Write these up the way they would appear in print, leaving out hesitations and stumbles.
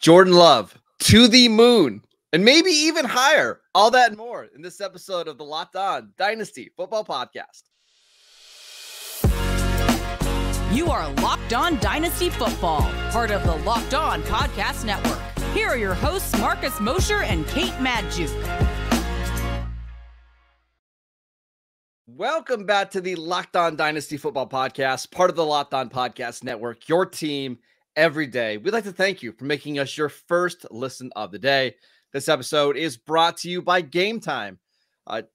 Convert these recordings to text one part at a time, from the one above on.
Jordan Love to the moon and maybe even higher. All that and more in this episode of the Locked On Dynasty Football Podcast. You are Locked On Dynasty Football, part of the Locked On Podcast Network. Here are your hosts, Marcus Mosher and Kate Madjuk. Welcome back to the Locked On Dynasty Football Podcast, part of the Locked On Podcast Network, your team every day. We'd like to thank you for making us your first listen of the day. This episode is brought to you by Gametime.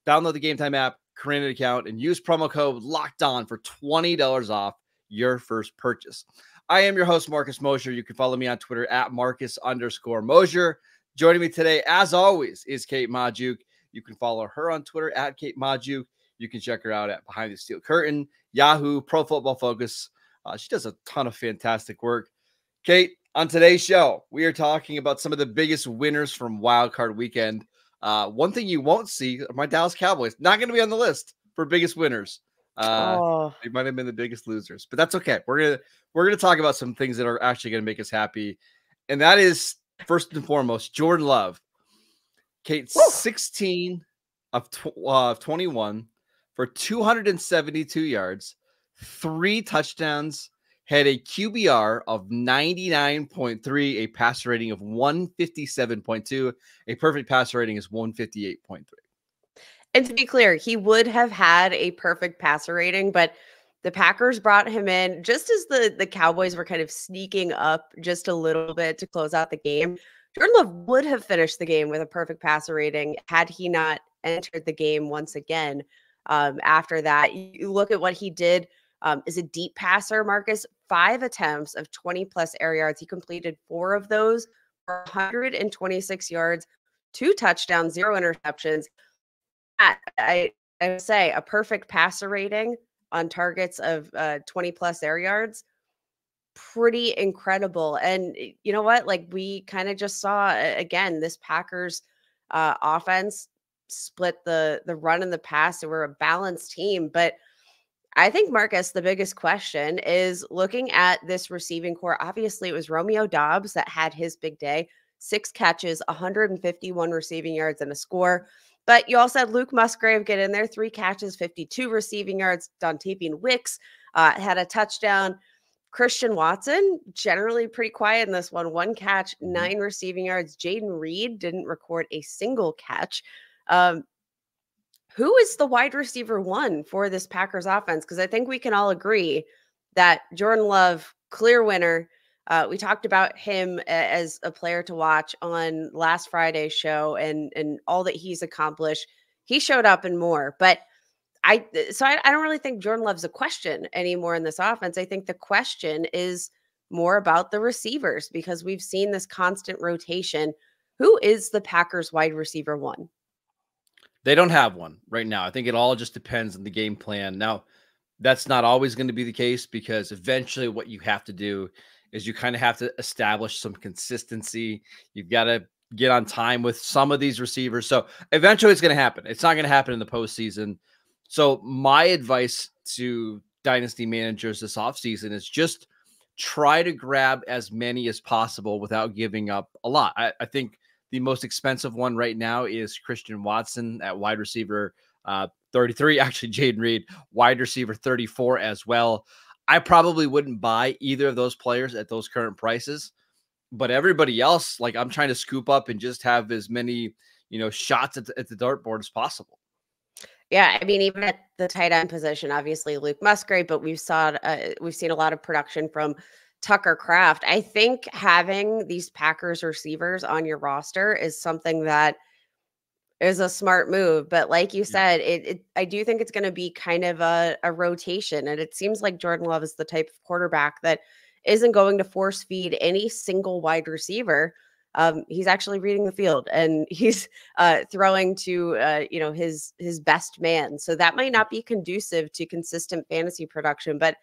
Download the Gametime app, create an account, and use promo code LOCKEDON for $20 off your first purchase. I am your host, Marcus Mosher. You can follow me on Twitter at Marcus_Mosher. Joining me today, as always, is Kate Madjuk. You can follow her on Twitter at Kate Madjuk. You can check her out at Behind the Steel Curtain, Yahoo, Pro Football Focus. She does a ton of fantastic work. Kate, on today's show, we are talking about some of the biggest winners from Wild Card Weekend. One thing you won't see are my Dallas Cowboys. Not going to be on the list for biggest winners. They might have been the biggest losers, but that's okay. We're gonna talk about some things that are actually going to make us happy, and that is first and foremost Jordan Love. Kate, 16 of 21 for 272 yards, 3 touchdowns, had a QBR of 99.3, a passer rating of 157.2. A perfect passer rating is 158.3. And to be clear, he would have had a perfect passer rating, but the Packers brought him in just as the Cowboys were kind of sneaking up just a little bit to close out the game. Jordan Love would have finished the game with a perfect passer rating had he not entered the game once again. After that, you look at what he did as a deep passer, Marcus, 5 attempts of 20-plus air yards. He completed 4 of those for 126 yards, 2 touchdowns, 0 interceptions. I would say a perfect passer rating on targets of 20-plus air yards. Pretty incredible. And you know what? Like, we kind of just saw, again, this Packers offense split the run and the pass. So we're a balanced team. But I think, Marcus, the biggest question is looking at this receiving core. Obviously, it was Romeo Doubs that had his big day. 6 catches, 151 receiving yards, and a score. But you also had Luke Musgrave get in there, 3 catches, 52 receiving yards. Dontavian Wicks had a touchdown. Christian Watson, generally pretty quiet in this one. 1 catch, 9 receiving yards. Jaden Reed didn't record a single catch. Who is the wide receiver 1 for this Packers offense? Because I think we can all agree that Jordan Love, clear winner. We talked about him as a player to watch on last Friday's show and all that he's accomplished. He showed up and more. But I don't really think Jordan Love's a question anymore in this offense. I think the question is more about the receivers because we've seen this constant rotation. Who is the Packers wide receiver 1? They don't have one right now. I think it all just depends on the game plan. Now, that's not always going to be the case because eventually what you have to do is you kind of have to establish some consistency. You've got to get on time with some of these receivers. So eventually it's going to happen. It's not going to happen in the postseason. So my advice to dynasty managers this offseason is just try to grab as many as possible without giving up a lot. I think the most expensive one right now is Christian Watson at wide receiver 33. Actually, Jaden Reed, wide receiver 34 as well. I probably wouldn't buy either of those players at those current prices, but everybody else, like, I'm trying to scoop up and just have as many, shots at the dartboard as possible. Yeah, I mean, even at the tight end position, obviously Luke Musgrave, but we've seen a lot of production from Tucker Kraft. I think having these Packers receivers on your roster is something that is a smart move. But like you said, I do think it's going to be kind of a rotation. And it seems like Jordan Love is the type of quarterback that isn't going to force feed any single wide receiver. He's actually reading the field and he's throwing to, his best man. So that might not be conducive to consistent fantasy production, but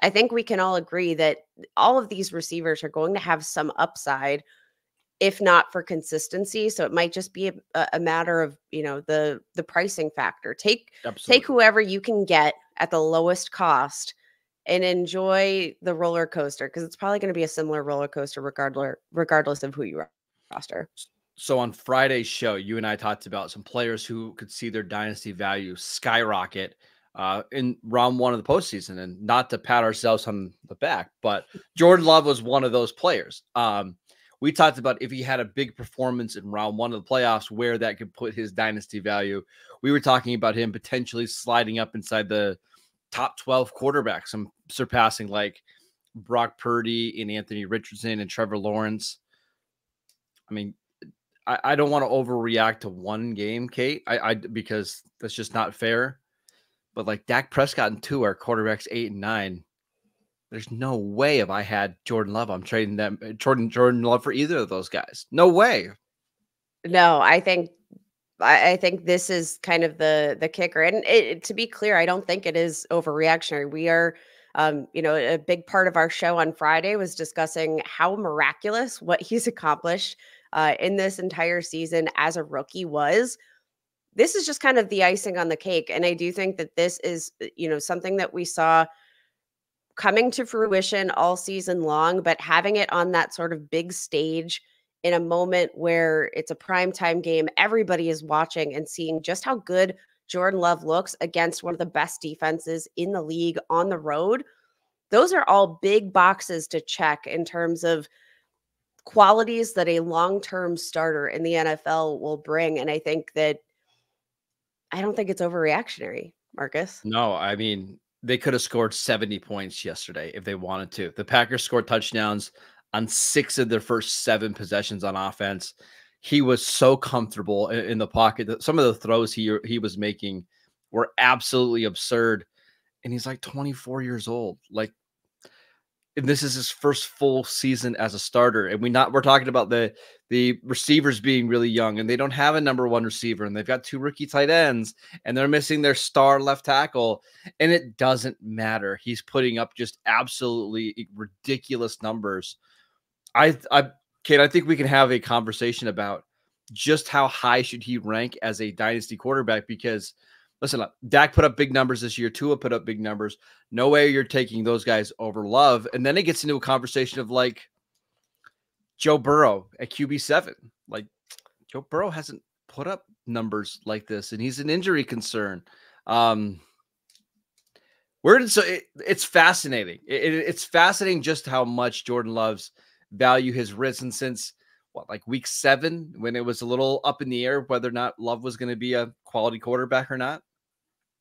I think we can all agree that all of these receivers are going to have some upside, if not for consistency. So it might just be a matter of, the pricing factor. Take whoever you can get at the lowest cost and enjoy the roller coaster, because it's probably going to be a similar roller coaster regardless of who you roster. So on Friday's show, you and I talked about some players who could see their dynasty value skyrocket in round one of the postseason. And not to pat ourselves on the back, but Jordan Love was one of those players. We talked about if he had a big performance in round one of the playoffs, where that could put his dynasty value. We were talking about him potentially sliding up inside the top 12 quarterbacks, and surpassing like Brock Purdy and Anthony Richardson and Trevor Lawrence. I mean, I don't want to overreact to one game, Kate, because that's just not fair. But like Dak Prescott and Tua are quarterbacks 8 and 9. There's no way if I had Jordan Love, I'm trading them Jordan Love for either of those guys. No way. No, I think this is kind of the kicker. And to be clear, I don't think it is overreactionary. We are, a big part of our show on Friday was discussing how miraculous what he's accomplished in this entire season as a rookie was. This is just kind of the icing on the cake. And I do think that this is, something that we saw coming to fruition all season long, but having it on that sort of big stage in a moment where it's a primetime game, everybody is watching and seeing just how good Jordan Love looks against one of the best defenses in the league on the road. Those are all big boxes to check in terms of qualities that a long-term starter in the NFL will bring. And I don't think it's overreactionary, Marcus. No, I mean, they could have scored 70 points yesterday if they wanted to. The Packers scored touchdowns on 6 of their first 7 possessions on offense. He was so comfortable in the pocket. Some of the throws he was making were absolutely absurd. And he's like 24 years old. Like, and this is his first full season as a starter. And we're talking about the receivers being really young, and they don't have a number 1 receiver, and they've got 2 rookie tight ends, and they're missing their star left tackle. And it doesn't matter. He's putting up just absolutely ridiculous numbers. Kate, I think we can have a conversation about just how high should he rank as a dynasty quarterback, because listen, Dak put up big numbers this year. Tua put up big numbers. No way you're taking those guys over Love. And then it gets into a conversation of like Joe Burrow at QB7. Like, Joe Burrow hasn't put up numbers like this, and he's an injury concern. It's fascinating. It's fascinating just how much Jordan Love's value has risen since week 7, when it was a little up in the air whether or not Love was going to be a quality quarterback or not.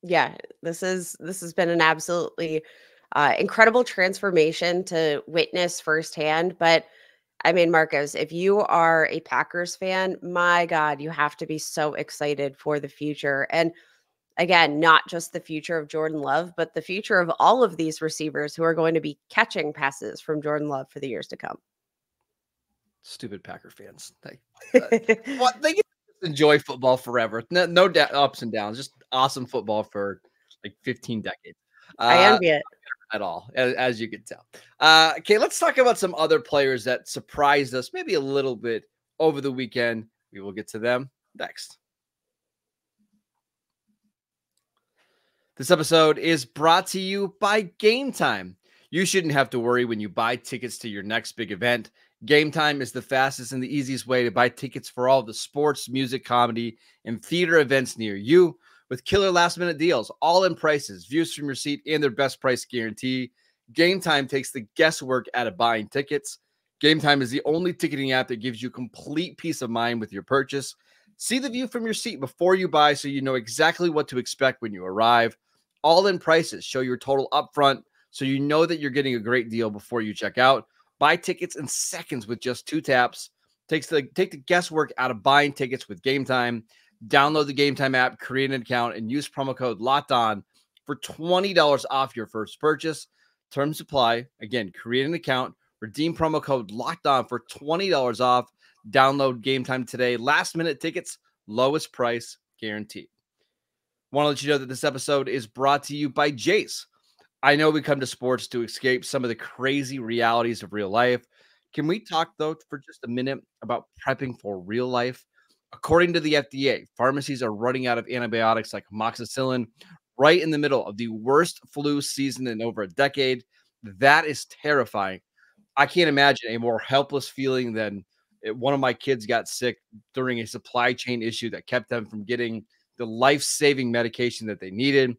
Yeah, this has been an absolutely incredible transformation to witness firsthand. But I mean, Marcos, if you are a Packers fan, my God, you have to be so excited for the future. And again, not just the future of Jordan Love, but the future of all of these receivers who are going to be catching passes from Jordan Love for the years to come. Stupid Packer fans. They can enjoy football forever. No ups and downs, just awesome football for like 15 decades. I envy it. At all, as you can tell. Okay, let's talk about some other players that surprised us maybe a little bit over the weekend. We will get to them next. This episode is brought to you by Gametime. You shouldn't have to worry when you buy tickets to your next big event. Gametime is the fastest and the easiest way to buy tickets for all the sports, music, comedy, and theater events near you, with killer last-minute deals, all-in prices, views from your seat, and their best price guarantee. Gametime takes the guesswork out of buying tickets. Gametime is the only ticketing app that gives you complete peace of mind with your purchase. See the view from your seat before you buy, so you know exactly what to expect when you arrive. All-in prices show your total upfront, so you know that you're getting a great deal before you check out. Buy tickets in seconds with just 2 taps. Take the guesswork out of buying tickets with Gametime. Download the Gametime app, create an account, and use promo code LOCKEDON for $20 off your first purchase. Terms apply. Again, create an account, redeem promo code LOCKEDON for $20 off. Download Gametime today. Last-minute tickets, lowest price guaranteed. Want to let you know that this episode is brought to you by Jase. I know we come to sports to escape some of the crazy realities of real life. Can we talk, though, for just a minute about prepping for real life? According to the FDA, pharmacies are running out of antibiotics like amoxicillin, right in the middle of the worst flu season in over a decade. That is terrifying. I can't imagine a more helpless feeling than one of my kids got sick during a supply chain issue that kept them from getting the life-saving medication that they needed.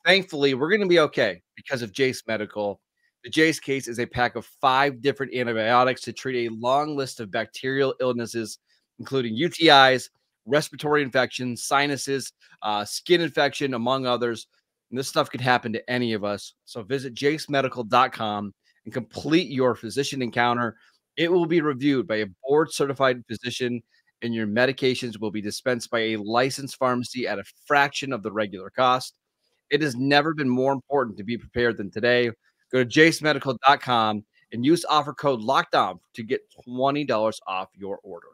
Thankfully, we're going to be okay because of Jase Medical. The Jase case is a pack of 5 different antibiotics to treat a long list of bacterial illnesses, including UTIs, respiratory infections, sinuses, skin infection, among others. And this stuff could happen to any of us. So visit jasemedical.com and complete your physician encounter. It will be reviewed by a board-certified physician, and your medications will be dispensed by a licensed pharmacy at a fraction of the regular cost. It has never been more important to be prepared than today. Go to jasemedical.com and use offer code LOCKEDON to get $20 off your order.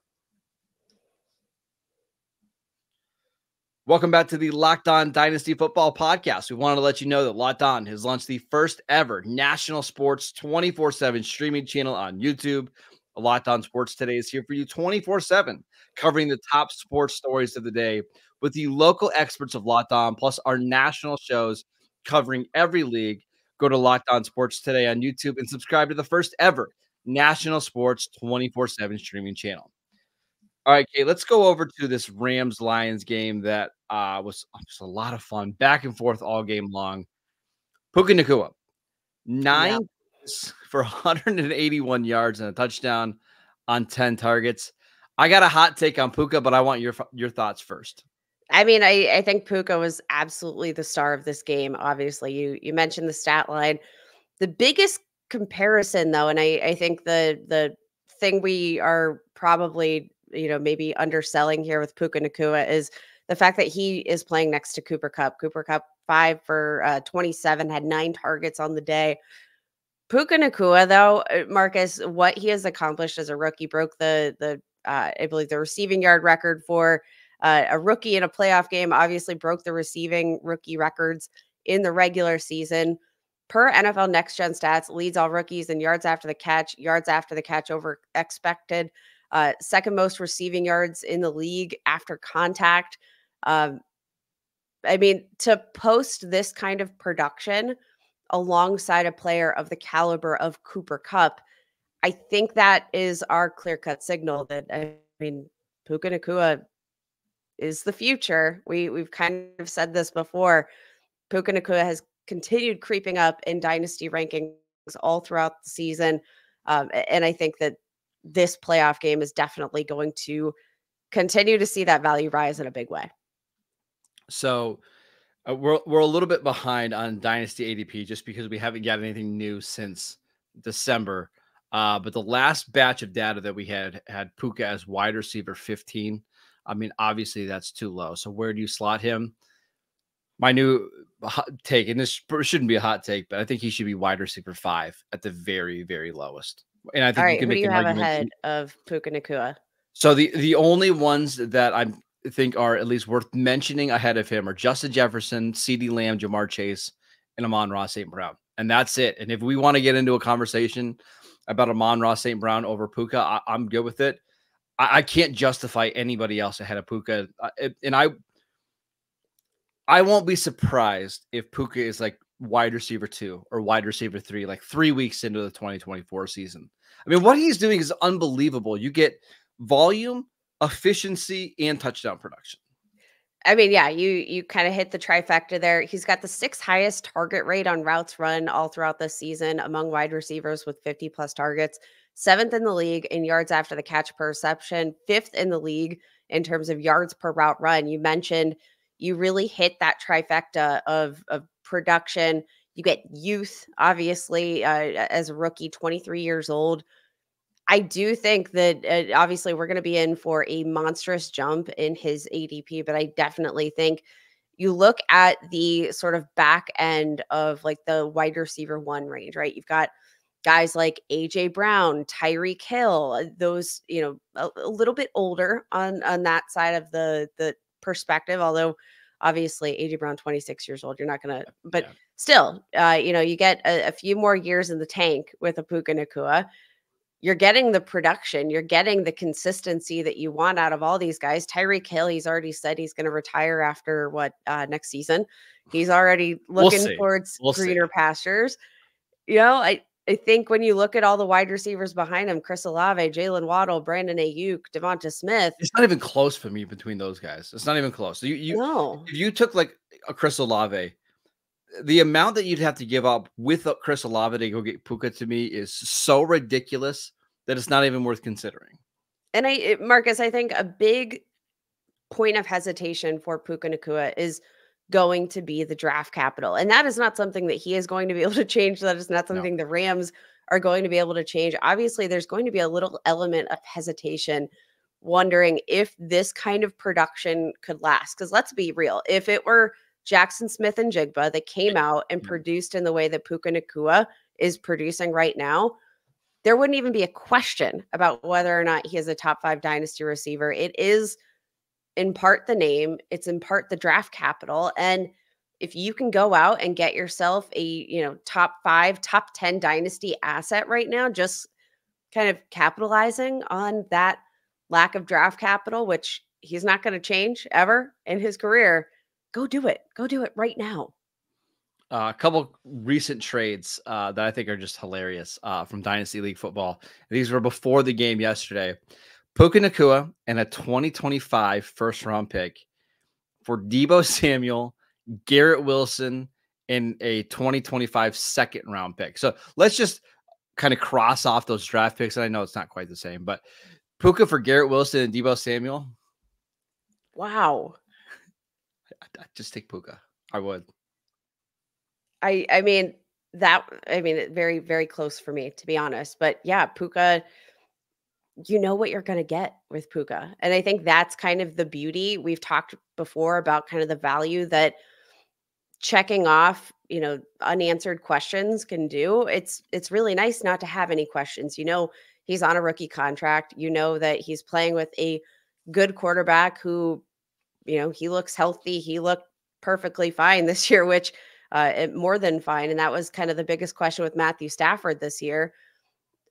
Welcome back to the Locked On Dynasty Football Podcast. We wanted to let you know that Locked On has launched the first ever national sports 24/7 streaming channel on YouTube. Locked On Sports Today is here for you 24/7, covering the top sports stories of the day with the local experts of Locked On, plus our national shows covering every league. Go to Locked On Sports Today on YouTube and subscribe to the first ever national sports 24/7 streaming channel. All right, Kate, let's go over to this Rams-Lions game that was just a lot of fun, back and forth all game long. Puka Nacua, 9 for 181 yards and a touchdown on 10 targets. I got a hot take on Puka, but I want your thoughts first. I mean, I think Puka was absolutely the star of this game. Obviously, you mentioned the stat line. The biggest comparison, though, and I think the thing we are probably maybe underselling here with Puka Nacua is the fact that he is playing next to Cooper Kupp. Cooper Kupp 5 for 27, had 9 targets on the day. Puka Nacua, though, Marcus, what he has accomplished as a rookie, broke the I believe the receiving yard record for a rookie in a playoff game. Obviously, broke the receiving rookie records in the regular season. Per NFL Next Gen Stats, leads all rookies in yards after the catch over expected. Second most receiving yards in the league after contact. I mean, to post this kind of production alongside a player of the caliber of Cooper Kupp, I think that is our clear-cut signal that, I mean, Puka Nacua is the future. We've kind of said this before. Puka Nacua has continued creeping up in dynasty rankings all throughout the season. And I think that this playoff game is definitely going to continue to see that value rise in a big way. So we're a little bit behind on Dynasty ADP just because we haven't got anything new since December. But the last batch of data that we had Puka as wide receiver 15. I mean, obviously that's too low. So where do you slot him? My new hot take, and this shouldn't be a hot take, but I think he should be wide receiver 5 at the very, very lowest. And I think you can make an argument ahead of Puka Nacua. So the only ones that I think are at least worth mentioning ahead of him are Justin Jefferson, CeeDee Lamb, Jamar Chase, and Amon-Ra St. Brown. And that's it. And if we want to get into a conversation about Amon-Ra St. Brown over Puka, I'm good with it. I can't justify anybody else ahead of Puka. And I won't be surprised if Puka is like wide receiver 2 or wide receiver 3, like 3 weeks into the 2024 season. I mean, what he's doing is unbelievable. You get volume, efficiency, and touchdown production. I mean, yeah, you kind of hit the trifecta there. He's got the 6th highest target rate on routes run all throughout this season among wide receivers with 50 plus targets, 7th in the league in yards after the catch per reception, 5th in the league in terms of yards per route run. You mentioned you really hit that trifecta of production. You get youth, obviously, as a rookie, 23 years old. I do think that obviously we're going to be in for a monstrous jump in his ADP, but I definitely think you look at the sort of back end of like the wide receiver 1 range, right? You've got guys like AJ Brown, Tyreek Hill, those, a little bit older on that side of the perspective, although obviously AJ Brown, 26 years old, you're not going to, but still, you get a few more years in the tank with a Puka Nacua. you're getting the production, you're getting the consistency that you want out of all these guys. Tyreek Hill, he's already said he's going to retire after next season. He's already looking towards greener pastures. You know, I think when you look at all the wide receivers behind him, Chris Olave, Jalen Waddle, Brandon Ayuk, Devonta Smith. It's not even close for me between those guys. It's not even close. So if you took like a Chris Olave, the amount that you'd have to give up with Chris Olave to go get Puka to me is so ridiculous that it's not even worth considering. And Marcus, I think a big point of hesitation for Puka Nacua is going to be the draft capital. And that is not something that he is going to be able to change. That is not something the Rams are going to be able to change. Obviously, there's going to be a little element of hesitation, wondering if this kind of production could last. Because let's be real, if it were Jackson Smith and Jigba that came out and produced in the way that Puka Nacua is producing right now, there wouldn't even be a question about whether or not he is a top 5 dynasty receiver. It is in part the name, it's in part the draft capital. And if you can go out and get yourself a, top 5, top 10 dynasty asset right now, just kind of capitalizing on that lack of draft capital, which he's not going to change ever in his career, go do it. Go do it right now. A couple recent trades that I think are just hilarious from Dynasty League football. These were before the game yesterday. Puka Nacua and a 2025 first-round pick for Deebo Samuel, Garrett Wilson, and a 2025 second-round pick. So let's just kind of cross off those draft picks. And I know it's not quite the same, but Puka for Garrett Wilson and Deebo Samuel. Wow. I'd just take Puka. I would. I mean, very, very close for me, to be honest. But yeah, Puka, you know what you're going to get with Puka. And I think that's kind of the beauty. We've talked before about kind of the value that checking off, unanswered questions can do. It's really nice not to have any questions. He's on a rookie contract. That he's playing with a good quarterback who, he looks healthy. He looked perfectly fine this year, which more than fine. And that was kind of the biggest question with Matthew Stafford this year.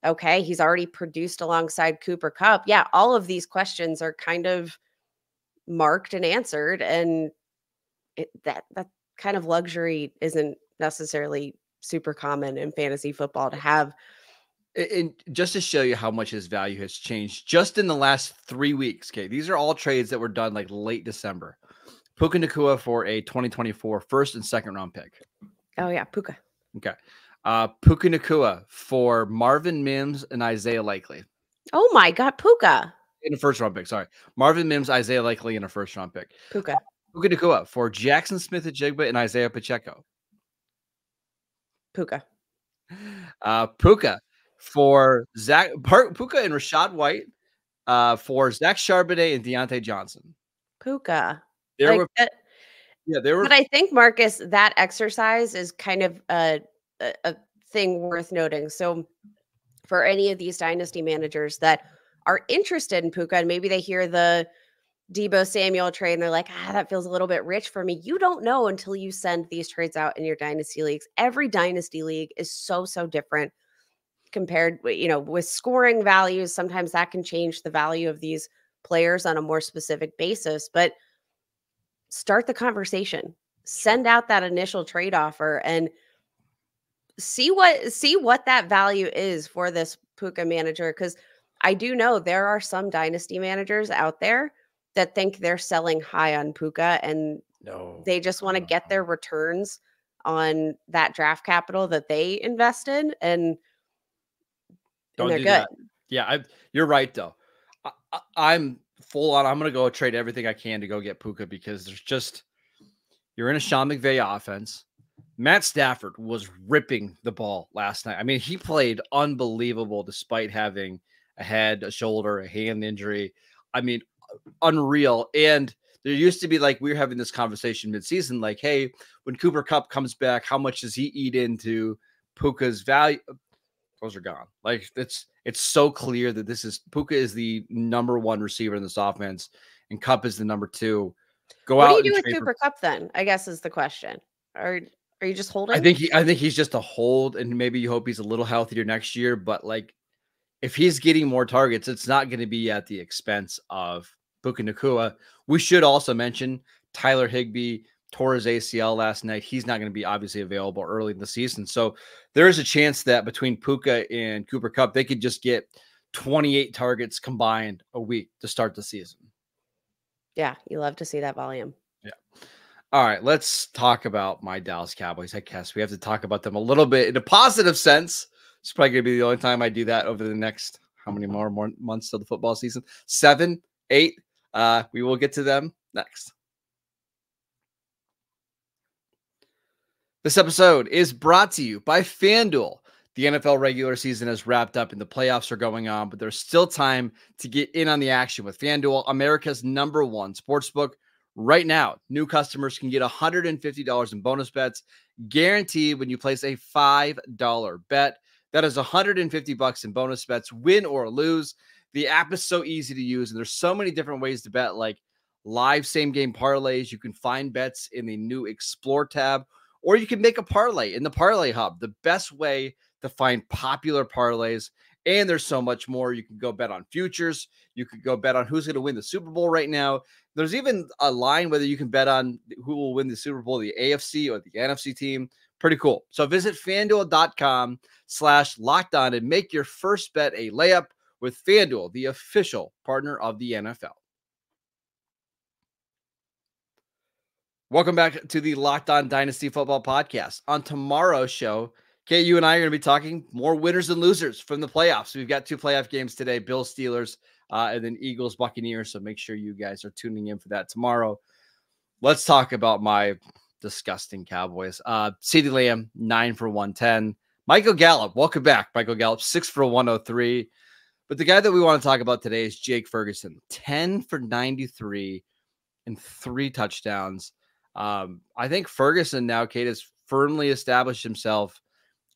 Okay, he's already produced alongside Cooper Kupp. Yeah, all of these questions are kind of marked and answered. And that kind of luxury isn't necessarily super common in fantasy football to have. And just to show you how much his value has changed just in the last 3 weeks, okay, these are all trades that were done like late December. Puka Nacua for a 2024 first and second round pick. Oh, yeah, Puka. Okay. Puka Nacua for Marvin Mims and Isaiah Likely. Oh, my God, Puka. In a first round pick, sorry. Marvin Mims, Isaiah Likely in a first round pick. Puka. Puka Nacua for Jackson Smith and Jigba and Isaiah Pacheco. Puka. Puka for Puka and Rashad White for Zach Charbonnet and Deontay Johnson. Puka. There were. But I think, Marcus, that exercise is kind of a thing worth noting. So for any of these dynasty managers that are interested in Puka and maybe they hear the Deebo Samuel trade and they're like, that feels a little bit rich for me. You don't know until you send these trades out in your dynasty leagues. Every dynasty league is so different compared with scoring values. Sometimes that can change the value of these players on a more specific basis, but start the conversation, send out that initial trade offer and see what that value is for this Puka manager. Cause I do know there are some dynasty managers out there that think they're selling high on Puka and they just want to get their returns on that draft capital that they invested and they're good. That. Yeah, you're right though. I'm full on. I'm going to go trade everything I can to go get Puka because you're in a Sean McVay offense. Matt Stafford was ripping the ball last night. I mean, he played unbelievable despite having a head, a shoulder, a hand injury. I mean, unreal. And there used to be like, we were having this conversation mid-season, like, hey, when Cooper Kupp comes back, how much does he eat into Puka's value? Those are gone. Like it's so clear that Puka is the number 1 receiver in this offense and Kupp is the number 2. What do you do with Cooper Kupp then? I guess is the question. Are you just holding? I think he's just a hold and maybe you hope he's a little healthier next year, but like if he's getting more targets, it's not going to be at the expense of Puka Nacua. We should also mention Tyler Higbee tore his ACL last night. He's not going to be obviously available early in the season. So there is a chance that between Puka and Cooper Kupp, they could just get 28 targets combined a week to start the season. Yeah, you love to see that volume. Yeah. All right, let's talk about my Dallas Cowboys. I guess we have to talk about them a little bit in a positive sense. It's probably going to be the only time I do that over the next, how many more months of the football season? 7, 8. We will get to them next. This episode is brought to you by FanDuel. The NFL regular season has wrapped up and the playoffs are going on, but there's still time to get in on the action with FanDuel, America's #1 sportsbook. Right now, new customers can get $150 in bonus bets guaranteed when you place a $5 bet. That is $150 in bonus bets, win or lose. The app is so easy to use, and there's so many different ways to bet, like live same-game parlays. You can find bets in the new Explore tab, or you can make a parlay in the Parlay Hub, the best way to find popular parlays. And there's so much more. You can go bet on futures. You could go bet on who's going to win the Super Bowl right now. There's even a line whether you can bet on who will win the Super Bowl, the AFC or the NFC team. Pretty cool. So visit FanDuel.com/lockedon and make your first bet a layup with FanDuel, the official partner of the NFL. Welcome back to the Locked On Dynasty Football Podcast. On tomorrow's show, Kate, you and I are going to be talking more winners and losers from the playoffs. We've got 2 playoff games today, Bills, Steelers, and then Eagles, Buccaneers. So make sure you guys are tuning in for that tomorrow. Let's talk about my disgusting Cowboys. CeeDee Lamb, 9 for 110. Michael Gallup, welcome back. Michael Gallup, 6 for 103. But the guy that we want to talk about today is Jake Ferguson, 10 for 93 and 3 touchdowns. I think Ferguson now, Kate, has firmly established himself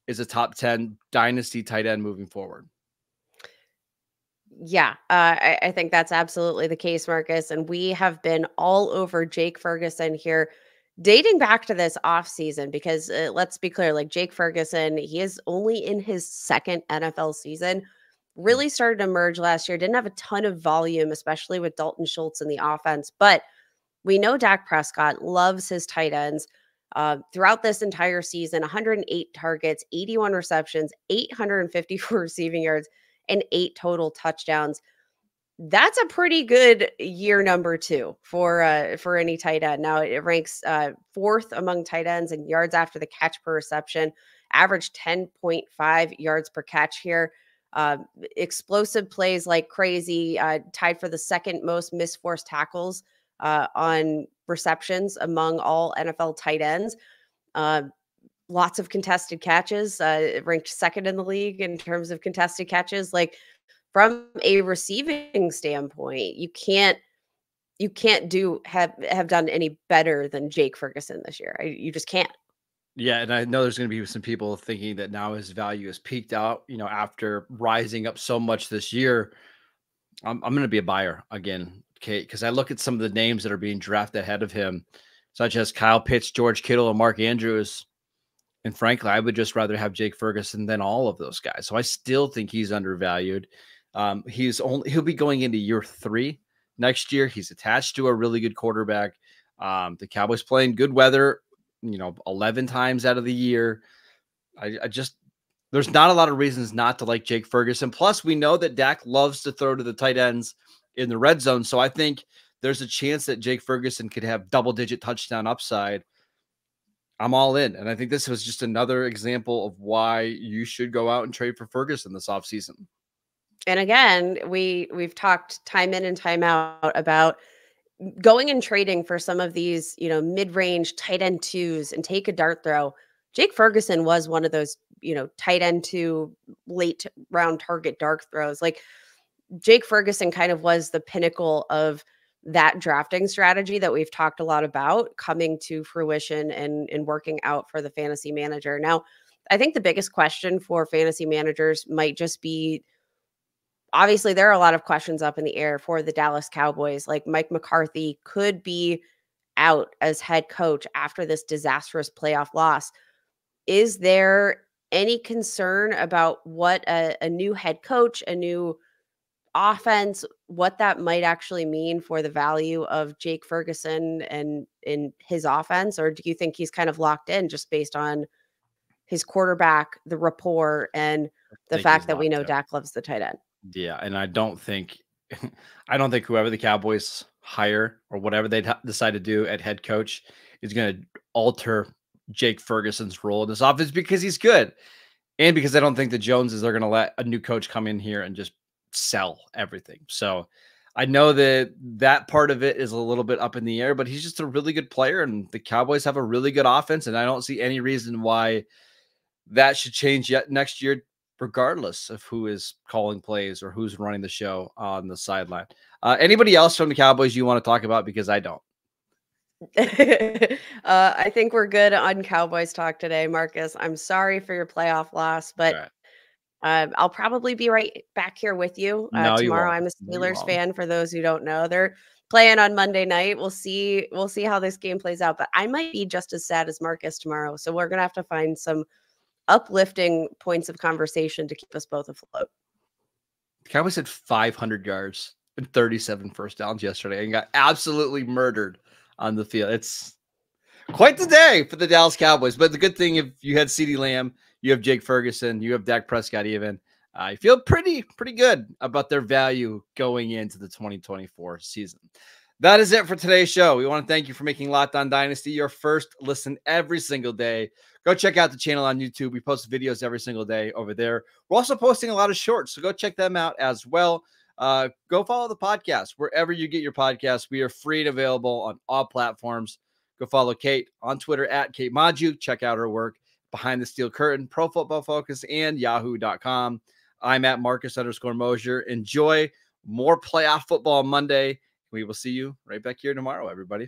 as a top 10 dynasty tight end moving forward. Yeah, I think that's absolutely the case, Marcus. And we have been all over Jake Ferguson here dating back to this offseason because let's be clear, like Jake Ferguson, he is only in his 2nd NFL season, really started to emerge last year, didn't have a ton of volume, especially with Dalton Schultz in the offense. But we know Dak Prescott loves his tight ends. Throughout this entire season, 108 targets, 81 receptions, 854 receiving yards, and 8 total touchdowns. That's a pretty good year number 2 for any tight end. Now it ranks 4th among tight ends in yards after the catch per reception, averaged 10.5 yards per catch here. Explosive plays like crazy, tied for the 2nd most missed forced tackles on receptions among all NFL tight ends. Lots of contested catches, ranked 2nd in the league in terms of contested catches. Like from a receiving standpoint, you can't have done any better than Jake Ferguson this year. You just can't. Yeah, and I know there's going to be some people thinking that now his value is peaked out, after rising up so much this year. I'm going to be a buyer again, Kate, because I look at some of the names that are being drafted ahead of him, such as Kyle Pitts, George Kittle, and Mark Andrews. And frankly, I would just rather have Jake Ferguson than all of those guys. So I still think he's undervalued. He'll be going into year 3 next year. He's attached to a really good quarterback. The Cowboys playing good weather, 11 times out of the year. There's not a lot of reasons not to like Jake Ferguson. Plus, we know that Dak loves to throw to the tight ends in the red zone. So I think there's a chance that Jake Ferguson could have double-digit touchdown upside. I'm all in. And I think this was just another example of why you should go out and trade for Ferguson this offseason. And again, we've talked time in and time out about going and trading for some of these, mid-range tight end 2s and take a dart throw. Jake Ferguson was one of those, tight end 2 late round target dart throws. Like Jake Ferguson kind of was the pinnacle of that drafting strategy that we've talked a lot about coming to fruition and working out for the fantasy manager. Now, I think the biggest question for fantasy managers might just be, obviously, there are a lot of questions up in the air for the Dallas Cowboys. Like Mike McCarthy could be out as head coach after this disastrous playoff loss. Is there any concern about what a new head coach, a new offense, what that might actually mean for the value of Jake Ferguson and in his offense? Or do you think he's kind of locked in just based on his quarterback, the rapport, and the fact that we know Dak loves the tight end? Yeah, and I don't think whoever the Cowboys hire or whatever they decide to do at head coach is going to alter Jake Ferguson's role in this offense, because he's good, and because I don't think the Joneses are going to let a new coach come in here and just sell everything. So I know that part of it is a little bit up in the air, but he's just a really good player, and the Cowboys have a really good offense, and I don't see any reason why that should change yet next year, regardless of who is calling plays or who's running the show on the sideline. Anybody else from the Cowboys you want to talk about? Because I don't. I think we're good on Cowboys talk today, Marcus. I'm sorry for your playoff loss, but I'll probably be right back here with you tomorrow. I'm a Steelers fan. For those who don't know, they're playing on Monday night. We'll see how this game plays out. But I might be just as sad as Marcus tomorrow, so we're gonna have to find some uplifting points of conversation to keep us both afloat. The Cowboys had 500 yards and 37 first downs yesterday and got absolutely murdered on the field. It's quite the day for the Dallas Cowboys. But the good thing, if you had CeeDee Lamb, you have Jake Ferguson, you have Dak Prescott even, I feel pretty good about their value going into the 2024 season. That is it for today's show. We want to thank you for making Locked On Dynasty your first listen every single day. Go check out the channel on YouTube. We post videos every single day over there. We're also posting a lot of shorts, so go check them out as well. Go follow the podcast wherever you get your podcasts. We are free and available on all platforms. Go follow Kate on Twitter at Kate Maju. Check out her work Behind the Steel Curtain, Pro Football Focus, and Yahoo.com. I'm at Marcus_Mosher. Enjoy more playoff football on Monday. We will see you right back here tomorrow, everybody.